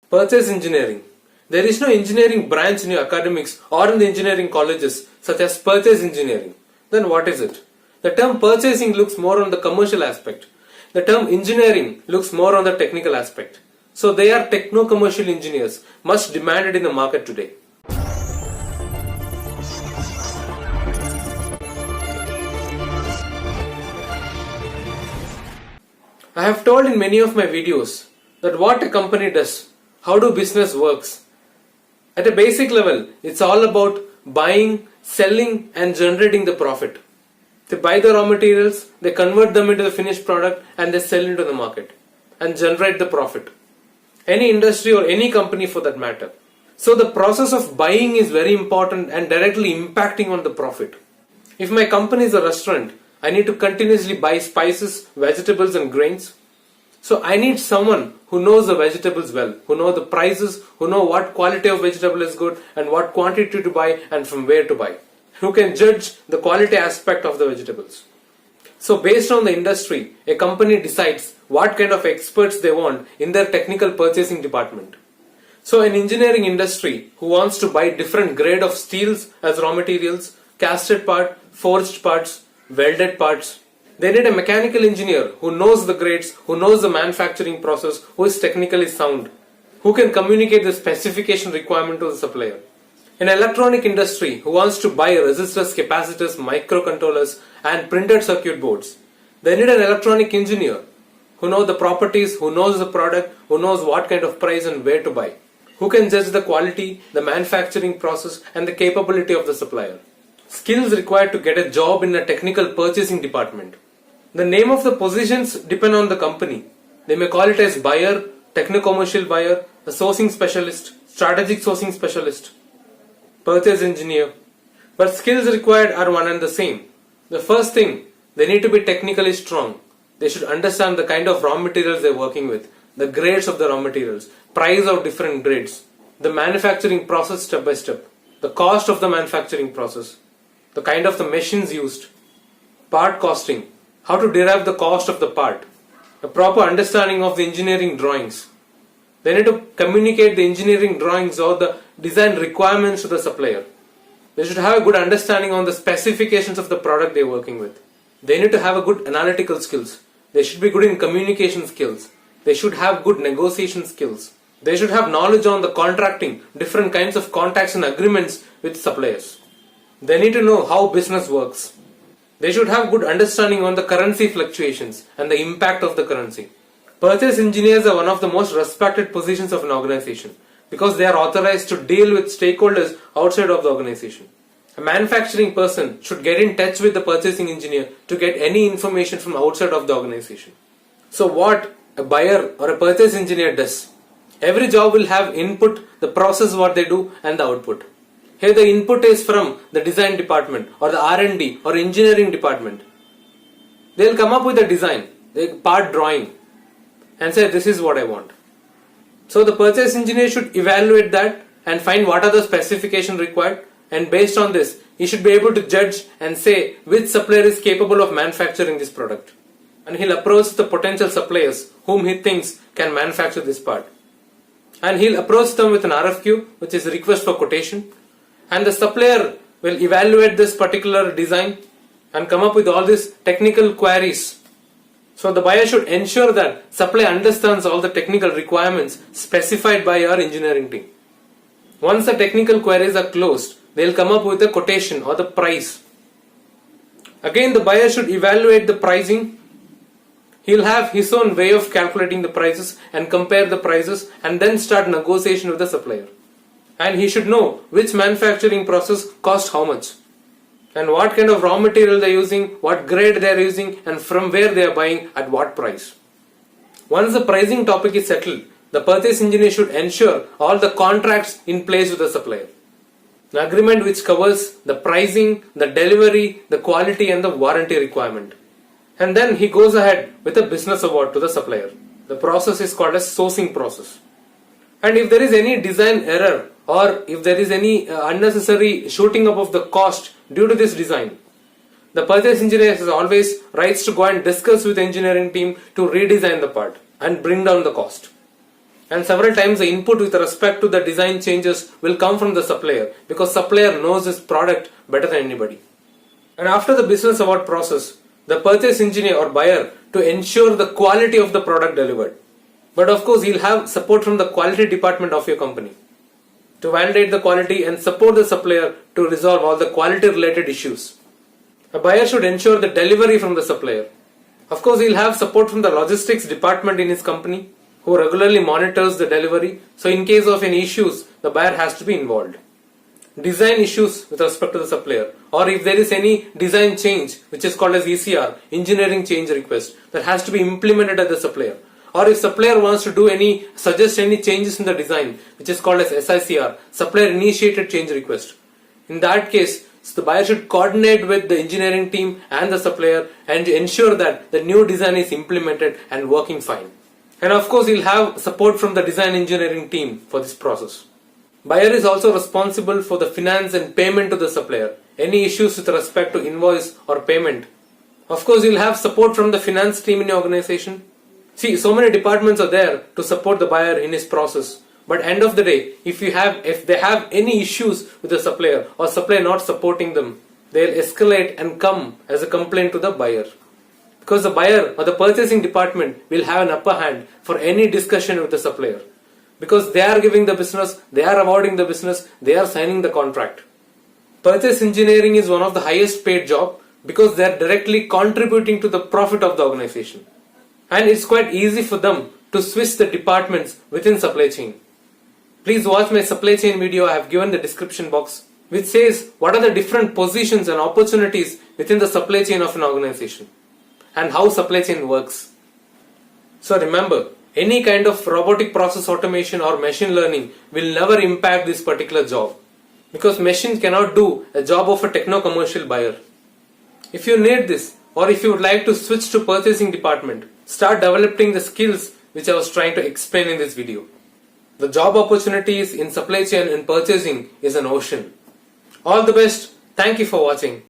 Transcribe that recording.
Purchase engineering. There is no engineering branch in your academics or in the engineering colleges such as purchase engineering. Then what is it? The term purchasing looks more on the commercial aspect. The term engineering looks more on the technical aspect. So they are techno-commercial engineers, much demanded in the market today. I have told in many of my videos that what a company does, how do business works. At a basic level, it's all about buying, selling and generating the profit. They buy the raw materials, they convert them into the finished product and they sell into the market and generate the profit. Any industry or any company for that matter. So the process of buying is very important and directly impacting on the profit. If my company is a restaurant, I need to continuously buy spices, vegetables and grains. So I need someone who knows the vegetables well, who know the prices, who know what quality of vegetable is good and what quantity to buy and from where to buy. Who can judge the quality aspect of the vegetables. So based on the industry, a company decides what kind of experts they want in their technical purchasing department. So an engineering industry who wants to buy different grade of steels as raw materials, casted part, forged parts, welded parts. They need a mechanical engineer who knows the grades, who knows the manufacturing process, who is technically sound, who can communicate the specification requirement to the supplier. An electronic industry who wants to buy resistors, capacitors, microcontrollers and printed circuit boards. They need an electronic engineer who knows the properties, who knows the product, who knows what kind of price and where to buy, who can judge the quality, the manufacturing process and the capability of the supplier. Skills required to get a job in a technical purchasing department. The name of the positions depend on the company. They may call it as buyer, techno-commercial buyer, a sourcing specialist, strategic sourcing specialist, purchase engineer. But skills required are one and the same. The first thing, they need to be technically strong. They should understand the kind of raw materials they're working with, the grades of the raw materials, price of different grades, the manufacturing process step by step, the cost of the manufacturing process, the kind of the machines used, part costing, how to derive the cost of the part, a proper understanding of the engineering drawings. They need to communicate the engineering drawings or the design requirements to the supplier. They should have a good understanding on the specifications of the product they are working with. They need to have a good analytical skills. They should be good in communication skills. They should have good negotiation skills. They should have knowledge on the contracting, different kinds of contracts and agreements with suppliers. They need to know how business works. They should have good understanding on the currency fluctuations and the impact of the currency. Purchase engineers are one of the most respected positions of an organization because they are authorized to deal with stakeholders outside of the organization. A manufacturing person should get in touch with the purchasing engineer to get any information from outside of the organization. So what a buyer or a purchase engineer does? Every job will have input, the process what they do and the output. Here the input is from the design department or the R&D or engineering department. They will come up with a design, the part drawing and say this is what I want. So the purchase engineer should evaluate that and find what are the specifications required, and based on this he should be able to judge and say which supplier is capable of manufacturing this product. And he'll approach the potential suppliers whom he thinks can manufacture this part. And he'll approach them with an RFQ, which is a request for quotation. And the supplier will evaluate this particular design and come up with all these technical queries. So the buyer should ensure that supplier understands all the technical requirements specified by our engineering team. Once the technical queries are closed, they'll come up with a quotation or the price. Again, the buyer should evaluate the pricing. He'll have his own way of calculating the prices and compare the prices and then start negotiation with the supplier. And he should know which manufacturing process costs how much and what kind of raw material they are using, what grade they are using and from where they are buying at what price. Once the pricing topic is settled, the purchase engineer should ensure all the contracts in place with the supplier. An agreement which covers the pricing, the delivery, the quality and the warranty requirement. And then he goes ahead with a business award to the supplier. The process is called as sourcing process. And if there is any design error or if there is any unnecessary shooting up of the cost due to this design, the purchase engineer has always rights to go and discuss with the engineering team to redesign the part and bring down the cost. And several times the input with respect to the design changes will come from the supplier, because supplier knows his product better than anybody. And after the business award process, the purchase engineer or buyer to ensure the quality of the product delivered. But of course, he'll have support from the quality department of your company to validate the quality and support the supplier to resolve all the quality related issues. A buyer should ensure the delivery from the supplier. Of course, he'll have support from the logistics department in his company who regularly monitors the delivery. So in case of any issues, the buyer has to be involved. Design issues with respect to the supplier, or if there is any design change which is called as ECR, engineering change request, that has to be implemented at the supplier. Or if supplier wants to suggest any changes in the design, which is called as SICR, supplier initiated change request. In that case, the buyer should coordinate with the engineering team and the supplier and ensure that the new design is implemented and working fine. And of course, he'll have support from the design engineering team for this process. Buyer is also responsible for the finance and payment to the supplier. Any issues with respect to invoice or payment. Of course, you'll have support from the finance team in your organization. See, so many departments are there to support the buyer in his process. But end of the day, if they have any issues with the supplier or supplier not supporting them, they'll escalate and come as a complaint to the buyer. Because the buyer or the purchasing department will have an upper hand for any discussion with the supplier. Because they are giving the business, they are awarding the business, they are signing the contract. Purchase engineering is one of the highest paid job because they are directly contributing to the profit of the organization. And it's quite easy for them to switch the departments within supply chain. Please watch my supply chain video I have given the description box, which says what are the different positions and opportunities within the supply chain of an organization and how supply chain works. So remember, any kind of robotic process automation or machine learning will never impact this particular job, because machine cannot do a job of a techno-commercial buyer. If you need this, or if you would like to switch to purchasing department, start developing the skills which I was trying to explain in this video. The job opportunities in supply chain and purchasing is an ocean. All the best. Thank you for watching.